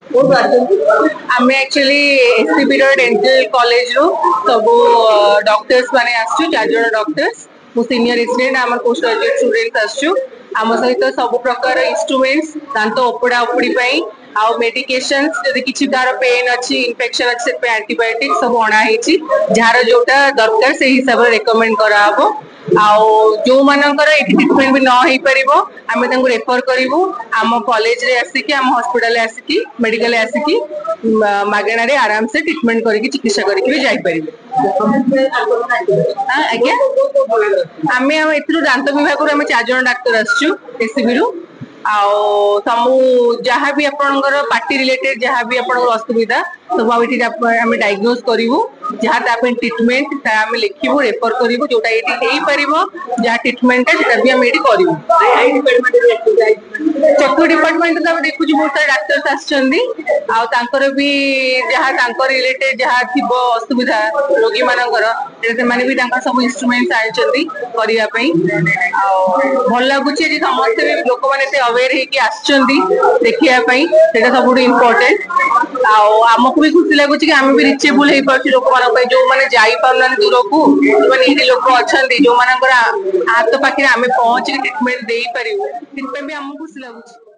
आमे actually SCB dental college रो सब doctors माने आसछु 4 जण डॉक्टर्स मु सीनियर रेसिडेंट आम पोस्ट ग्रेजुएट स्टूडेंट आसछु आम सहित सब प्रकार इंस्ट्रूमेंट्स दांत ओपड़ा ओपड़ी पई आ मेडिकेशंस जदि किछि तार पेन अछि इन्फेक्शन अछि से पे एंटीबायोटिक सब अणा हेछि जार जोटा दरकार से हिसाब रे रेकमेंड करा हबो आउ जो मानकर एठी ट्रीटमेंट भी न होई परिबो आमे तांको रेफर करिवु आम कॉलेज रे आसिकी आम हॉस्पिटल रे आसिकी मेडिकल आसिकी मागेना रे आराम से ट्रीटमेंट करिकी चिकित्सा करिकी भी जाई परिबे आज्ञा आमे एथरु दांत विभाग रो आमे 4 जण डाक्टर आछू एससीबी रो आउ समू जहाँ भी आपनकर पार्टी रिलेटेड जहाँ भी आपन असुविधा सब आउठी आमे डायग्नोज करिवु जहाँ तापन ट्रीटमेंट ता आमे लिखिबु रेफर करिवु जोटा एठी हेई परिबो जहाँ ट्रीटमेंट सेटा भी आमे एठी करिवु चक्कू डिपार्टमेंट तो देखु बहुत सारे डाक्टर आछंदी आ तांकर भी जहाँ तांकर रिलेटेड जहाँ थिबो असुविधा रोगी मानकर से माने भी तांकर सब इंस्ट्रूमेंट्स आइचंदी करिया पई आ भल लागुची जे समस्त भी लोक माने ते अवेयर हे कि आछंदी देखिया पई सेटा सबुठ इम्पोर्टेंट आ हमकु भी खुशी लागुची कि आमे भी रिचेबल हे पाछि लोक मान पई जो माने जाई पारलन दूर को माने एही लोक अछंदी जो मानकर हाथ पाखे आमे पहुंच के ट्रीटमेंट देई परिबो तिन पे भी हमकु खुशी लागुची।